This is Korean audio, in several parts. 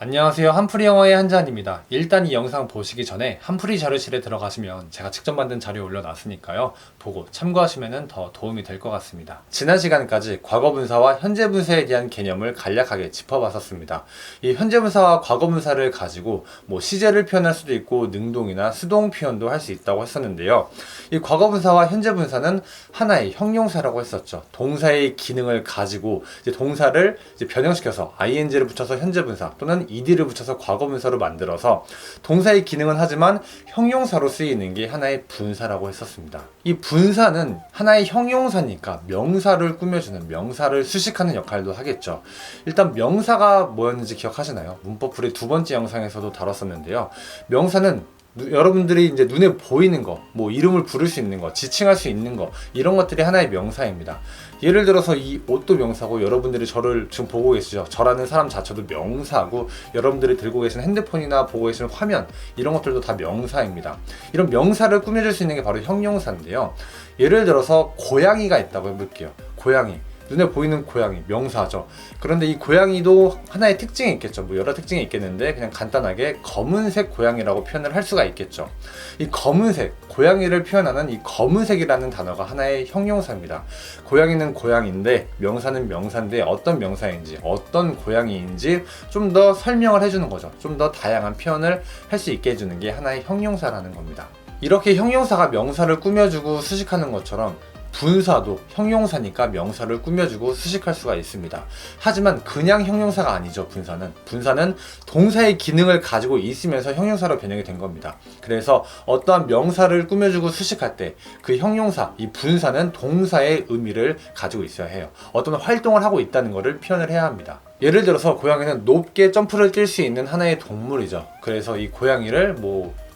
안녕하세요. 한풀이 영어의 한자한입니다. 일단 이 영상 보시기 전에 한풀이 자료실에 들어가시면 제가 직접 만든 자료 올려놨으니까요. 보고 참고하시면 더 도움이 될 것 같습니다. 지난 시간까지 과거분사와 현재분사에 대한 개념을 간략하게 짚어봤었습니다. 이 현재분사와 과거분사를 가지고 시제를 표현할 수도 있고 능동이나 수동 표현도 할 수 있다고 했었는데요. 이 과거분사와 현재분사는 하나의 형용사라고 했었죠. 동사의 기능을 가지고 이제 동사를 이제 변형시켜서 ing를 붙여서 현재분사 또는 ed를 붙여서 과거분사로 만들어서 동사의 기능은 하지만 형용사로 쓰이는 게 하나의 분사라고 했었습니다. 이 분사는 하나의 형용사니까 명사를 꾸며주는, 명사를 수식하는 역할도 하겠죠. 일단 명사가 뭐였는지 기억하시나요? 문법풀이 두 번째 영상에서도 다뤘었는데요. 명사는 여러분들이 이제 눈에 보이는 거, 이름을 부를 수 있는 거, 지칭할 수 있는 거, 이런 것들이 하나의 명사입니다. 예를 들어서 이 옷도 명사고, 여러분들이 저를 지금 보고 계시죠? 저라는 사람 자체도 명사고, 여러분들이 들고 계신 핸드폰이나 보고 계시는 화면, 이런 것들도 다 명사입니다. 이런 명사를 꾸며줄 수 있는 게 바로 형용사인데요. 예를 들어서 고양이가 있다고 해볼게요. 고양이. 눈에 보이는 고양이, 명사죠. 그런데 이 고양이도 하나의 특징이 있겠죠. 여러 특징이 있겠는데 그냥 간단하게 검은색 고양이라고 표현을 할 수가 있겠죠. 이 검은색, 고양이를 표현하는 이 검은색이라는 단어가 하나의 형용사입니다. 고양이는 고양이인데 명사는 명사인데 어떤 명사인지 어떤 고양이인지 좀 더 설명을 해주는 거죠. 좀 더 다양한 표현을 할 수 있게 해주는 게 하나의 형용사라는 겁니다. 이렇게 형용사가 명사를 꾸며주고 수식하는 것처럼 분사도 형용사니까 명사를 꾸며주고 수식할 수가 있습니다. 하지만 그냥 형용사가 아니죠. 분사는 동사의 기능을 가지고 있으면서 형용사로 변형이 된 겁니다. 그래서 어떠한 명사를 꾸며주고 수식할 때 그 형용사, 이 분사는 동사의 의미를 가지고 있어야 해요. 어떤 활동을 하고 있다는 것을 표현을 해야 합니다. 예를 들어서 고양이는 높게 점프를 뛸 수 있는 하나의 동물이죠. 그래서 이 고양이를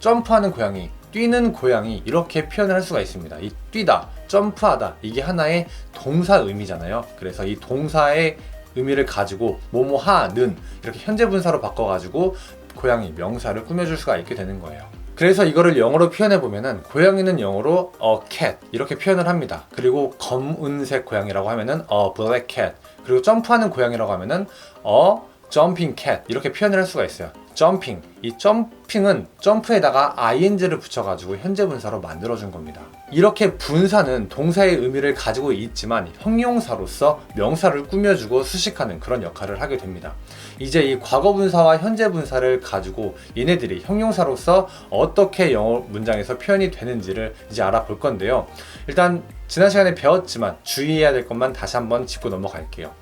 점프하는 고양이, 뛰는 고양이 이렇게 표현을 할 수가 있습니다. 이 뛰다, 점프하다 이게 하나의 동사 의미잖아요. 그래서 이 동사의 의미를 가지고 뭐뭐하는 이렇게 현재분사로 바꿔가지고 고양이 명사를 꾸며줄 수가 있게 되는 거예요. 그래서 이거를 영어로 표현해 보면은 고양이는 영어로 a cat 이렇게 표현을 합니다. 그리고 검은색 고양이라고 하면은 a black cat, 그리고 점프하는 고양이라고 하면은 a jumping cat 이렇게 표현을 할 수가 있어요. 점핑, 이 점핑은 점프에다가 ing를 붙여가지고 현재분사로 만들어준 겁니다. 이렇게 분사는 동사의 의미를 가지고 있지만 형용사로서 명사를 꾸며주고 수식하는 그런 역할을 하게 됩니다. 이제 이 과거분사와 현재분사를 가지고 얘네들이 형용사로서 어떻게 영어 문장에서 표현이 되는지를 이제 알아볼 건데요. 일단 지난 시간에 배웠지만 주의해야 될 것만 다시 한번 짚고 넘어갈게요.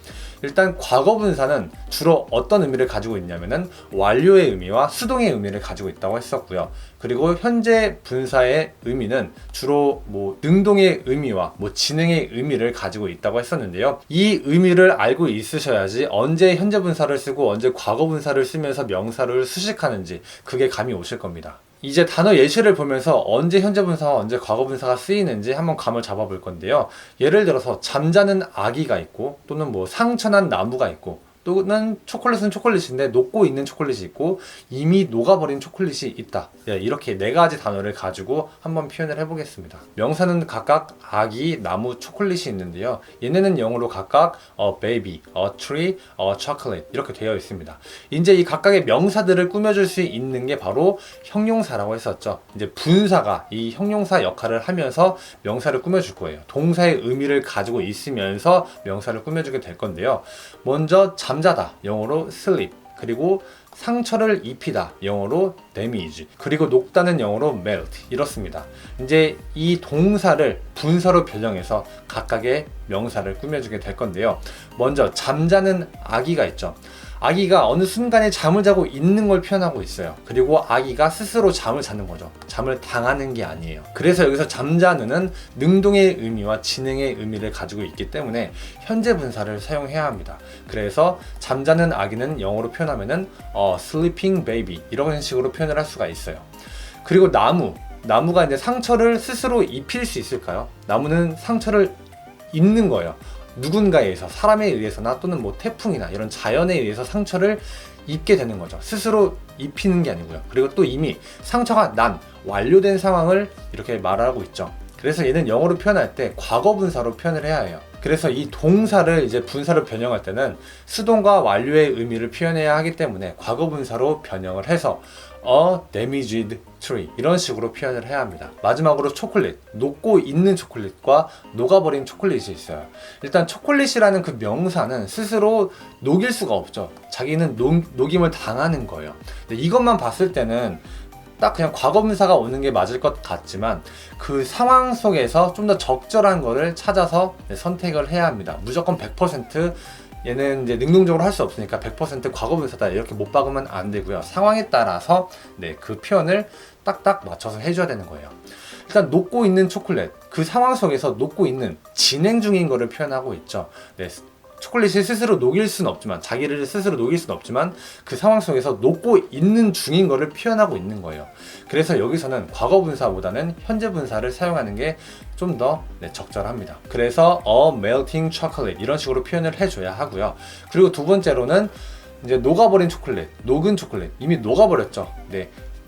일단 과거분사는 주로 어떤 의미를 가지고 있냐면은 완료의 의미와 수동의 의미를 가지고 있다고 했었고요. 그리고 현재 분사의 의미는 주로 능동의 의미와 지능의 의미를 가지고 있다고 했었는데요. 이 의미를 알고 있으셔야지 언제 현재 분사를 쓰고 언제 과거 분사를 쓰면서 명사를 수식하는지 그게 감이 오실 겁니다. 이제 단어 예시를 보면서 언제 현재 분사와 언제 과거 분사가 쓰이는지 한번 감을 잡아볼 건데요. 예를 들어서 잠자는 아기가 있고, 또는 상처난 나무가 있고, 또는 초콜릿은 초콜릿인데 녹고 있는 초콜릿이 있고 이미 녹아버린 초콜릿이 있다. 이렇게 네 가지 단어를 가지고 한번 표현을 해보겠습니다. 명사는 각각 아기, 나무, 초콜릿이 있는데요. 얘네는 영어로 각각 a baby, a tree, a chocolate 이렇게 되어 있습니다. 이제 이 각각의 명사들을 꾸며줄 수 있는 게 바로 형용사라고 했었죠. 이제 분사가 이 형용사 역할을 하면서 명사를 꾸며줄 거예요. 동사의 의미를 가지고 있으면서 명사를 꾸며주게 될 건데요. 먼저 잠자다, 영어로 sleep, 그리고 상처를 입히다, 영어로 damage, 그리고 녹다는 영어로 melt 이렇습니다. 이제 이 동사를 분사로 변형해서 각각의 명사를 꾸며주게 될 건데요. 먼저 잠자는 아기가 있죠. 아기가 어느 순간에 잠을 자고 있는 걸 표현하고 있어요. 그리고 아기가 스스로 잠을 자는 거죠. 잠을 당하는 게 아니에요. 그래서 여기서 잠자는은 능동의 의미와 지능의 의미를 가지고 있기 때문에 현재 분사를 사용해야 합니다. 그래서 잠자는 아기는 영어로 표현하면은 sleeping baby 이런 식으로 표현을 할 수가 있어요. 그리고 나무가 이제 상처를 스스로 입힐 수 있을까요? 나무는 상처를 입는 거예요. 누군가에 의해서, 사람에 의해서나 또는 태풍이나 이런 자연에 의해서 상처를 입게 되는 거죠. 스스로 입히는 게 아니고요. 그리고 또 이미 상처가 완료된 상황을 이렇게 말하고 있죠. 그래서 얘는 영어로 표현할 때 과거분사로 표현을 해야 해요. 그래서 이 동사를 이제 분사로 변형할 때는 수동과 완료의 의미를 표현해야 하기 때문에 과거 분사로 변형을 해서 a damaged tree 이런 식으로 표현을 해야 합니다. 마지막으로 초콜릿, 녹고 있는 초콜릿과 녹아버린 초콜릿이 있어요. 일단 초콜릿이라는 그 명사는 스스로 녹일 수가 없죠. 자기는 녹임을 당하는 거예요. 근데 이것만 봤을 때는 딱 그냥 과거 분사가 오는 게 맞을 것 같지만 그 상황 속에서 좀 더 적절한 거를 찾아서 선택을 해야 합니다. 무조건 100% 얘는 이제 능동적으로 할 수 없으니까 100% 과거 분사다 이렇게 못 박으면 안 되고요. 상황에 따라서 그 표현을 딱딱 맞춰서 해줘야 되는 거예요. 일단 녹고 있는 초콜릿, 그 상황 속에서 녹고 있는 진행 중인 거를 표현하고 있죠. 초콜릿이 스스로 녹일 수는 없지만, 자기를 스스로 녹일 수는 없지만 그 상황 속에서 녹고 있는 중인 거를 표현하고 있는 거예요. 그래서 여기서는 과거 분사보다는 현재 분사를 사용하는 게 좀 더 적절합니다. 그래서 a melting chocolate 이런 식으로 표현을 해줘야 하고요. 그리고 두 번째로는 이제 녹아버린 초콜릿, 녹은 초콜릿, 이미 녹아버렸죠.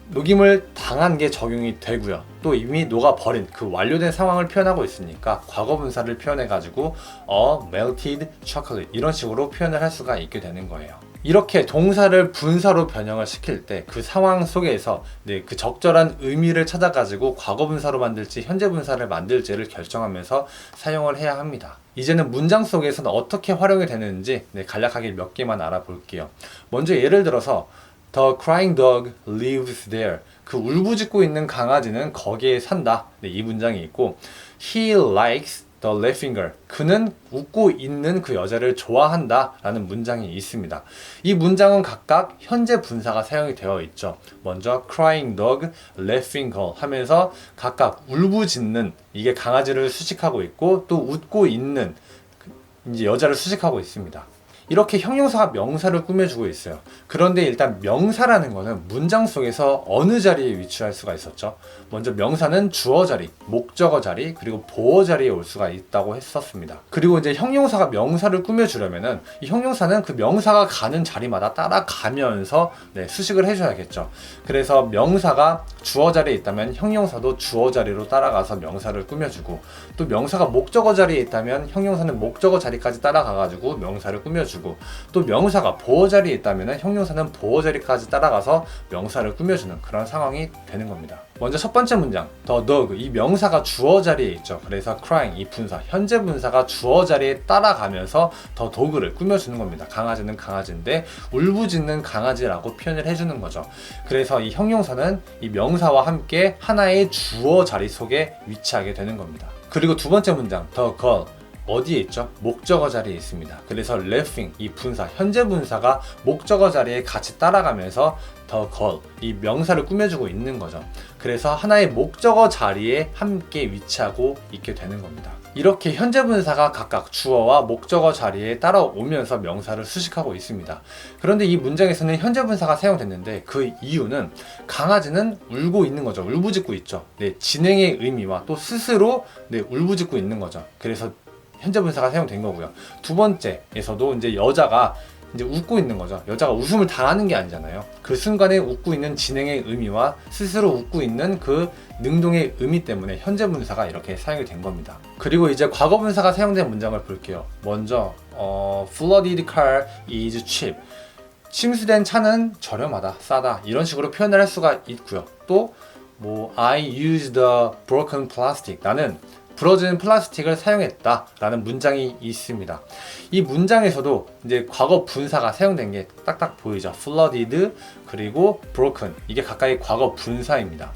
녹임을 당한 게 적용이 되고요. 또 이미 녹아버린 그 완료된 상황을 표현하고 있으니까 과거 분사를 표현해 가지고 a melted chocolate 이런 식으로 표현을 할 수가 있게 되는 거예요. 이렇게 동사를 분사로 변형을 시킬 때 그 상황 속에서 그 적절한 의미를 찾아 가지고 과거 분사로 만들지 현재 분사를 만들지를 결정하면서 사용을 해야 합니다. 이제는 문장 속에서는 어떻게 활용이 되는지 간략하게 몇 개만 알아볼게요. 먼저 예를 들어서 The crying dog lives there. 그 울부짖고 있는 강아지는 거기에 산다. 이 문장이 있고 He likes the laughing girl. 그는 웃고 있는 그 여자를 좋아한다 라는 문장이 있습니다. 이 문장은 각각 현재 분사가 사용이 되어 있죠. 먼저 crying dog, laughing girl 하면서 각각 울부짖는 이게 강아지를 수식하고 있고 또 웃고 있는 이제 여자를 수식하고 있습니다. 이렇게 형용사가 명사를 꾸며주고 있어요. 그런데 일단 명사라는 거는 문장 속에서 어느 자리에 위치할 수가 있었죠? 먼저 명사는 주어 자리, 목적어 자리, 그리고 보어 자리에 올 수가 있다고 했었습니다. 그리고 이제 형용사가 명사를 꾸며주려면은 이 형용사는 그 명사가 가는 자리마다 따라가면서 수식을 해줘야겠죠. 그래서 명사가 주어 자리에 있다면 형용사도 주어 자리로 따라가서 명사를 꾸며주고 또 명사가 목적어 자리에 있다면 형용사는 목적어 자리까지 따라가가지고 명사를 꾸며주고 또 명사가 보어 자리에 있다면 형용사는 보어 자리까지 따라가서 명사를 꾸며주는 그런 상황이 되는 겁니다. 먼저 첫 번째 문장 the dog 이 명사가 주어 자리에 있죠. 그래서 crying 이 분사 현재 분사가 주어 자리에 따라가면서 the dog를 꾸며주는 겁니다. 강아지는 강아지인데 울부짖는 강아지라고 표현을 해주는 거죠. 그래서 이 형용사는 이 명사와 함께 하나의 주어 자리 속에 위치하게 되는 겁니다. 그리고 두 번째 문장 the girl 어디에 있죠? 목적어 자리에 있습니다. 그래서 laughing 이 분사 현재 분사가 목적어 자리에 같이 따라가면서 the girl 이 명사를 꾸며주고 있는 거죠. 그래서 하나의 목적어 자리에 함께 위치하고 있게 되는 겁니다. 이렇게 현재 분사가 각각 주어와 목적어 자리에 따라오면서 명사를 수식하고 있습니다. 그런데 이 문장에서는 현재 분사가 사용됐는데 그 이유는 강아지는 울고 있는 거죠. 울부짖고 있죠. 진행의 의미와 또 스스로 울부짖고 있는 거죠. 그래서 현재 분사가 사용된 거고요. 두 번째에서도 이제 여자가 이제 웃고 있는 거죠. 여자가 웃음을 당하는 게 아니잖아요. 그 순간에 웃고 있는 진행의 의미와 스스로 웃고 있는 그 능동의 의미 때문에 현재 분사가 이렇게 사용이 된 겁니다. 그리고 이제 과거 분사가 사용된 문장을 볼게요. 먼저 flooded car is cheap. 침수된 차는 저렴하다, 싸다 이런 식으로 표현을 할 수가 있고요. 또 I used the broken plastic. 나는 부러진 플라스틱을 사용했다 라는 문장이 있습니다. 이 문장에서도 이제 과거 분사가 사용된 게 딱딱 보이죠. flooded 그리고 broken 이게 가까이 과거 분사입니다.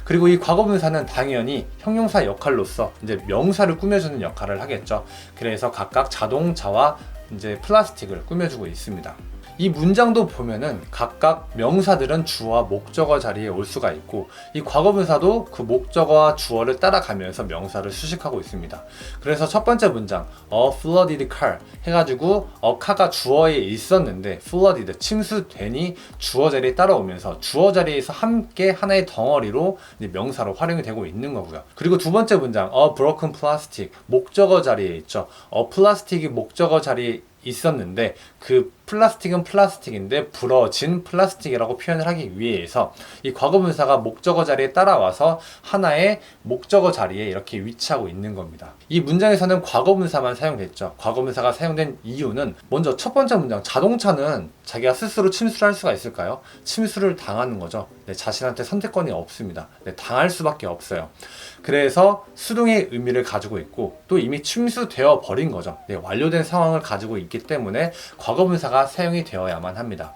그리고 이 과거 분사는 당연히 형용사 역할로서 이제 명사를 꾸며주는 역할을 하겠죠. 그래서 각각 자동차와 이제 플라스틱을 꾸며주고 있습니다. 이 문장도 보면은 각각 명사들은 주어와 목적어 자리에 올 수가 있고 이 과거분사도 그 목적어와 주어를 따라가면서 명사를 수식하고 있습니다. 그래서 첫 번째 문장 a flooded car 해가지고 car가 주어에 있었는데 flooded 침수되니 주어 자리에 따라오면서 주어 자리에서 함께 하나의 덩어리로 명사로 활용이 되고 있는 거고요. 그리고 두 번째 문장 a broken plastic 목적어 자리에 있죠. plastic이 목적어 자리에 있었는데 그 플라스틱은 플라스틱인데 부러진 플라스틱이라고 표현을 하기 위해서 이 과거분사가 목적어 자리에 따라와서 하나의 목적어 자리에 이렇게 위치하고 있는 겁니다. 이 문장에서는 과거분사만 사용됐죠. 과거분사가 사용된 이유는 먼저 첫 번째 문장, 자동차는 자기가 스스로 침수를 할 수가 있을까요? 침수를 당하는 거죠. 네, 자신한테 선택권이 없습니다. 네, 당할 수밖에 없어요. 그래서 수동의 의미를 가지고 있고 또 이미 침수되어 버린 거죠. 네, 완료된 상황을 가지고 있기 때문에 과거분사가 사용이 되어야만 합니다.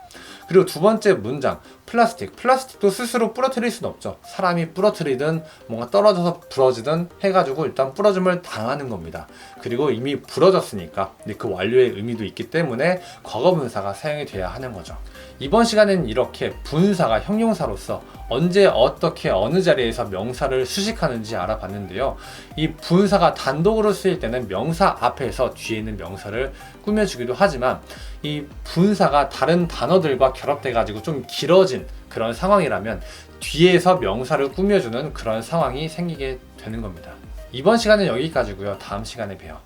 그리고 두 번째 문장, 플라스틱도 스스로 부러뜨릴 수는 없죠. 사람이 부러뜨리든 뭔가 떨어져서 부러지든 해가지고 일단 부러짐을 당하는 겁니다. 그리고 이미 부러졌으니까 그 완료의 의미도 있기 때문에 과거분사가 사용이 돼야 하는 거죠. 이번 시간에는 이렇게 분사가 형용사로서 언제 어떻게 어느 자리에서 명사를 수식하는지 알아봤는데요. 이 분사가 단독으로 쓰일 때는 명사 앞에서 뒤에 있는 명사를 꾸며주기도 하지만 이 분사가 다른 단어들과 결합돼 가지고 좀 길어진 그런 상황이라면 뒤에서 명사를 꾸며주는 그런 상황이 생기게 되는 겁니다. 이번 시간은 여기까지고요. 다음 시간에 봬요.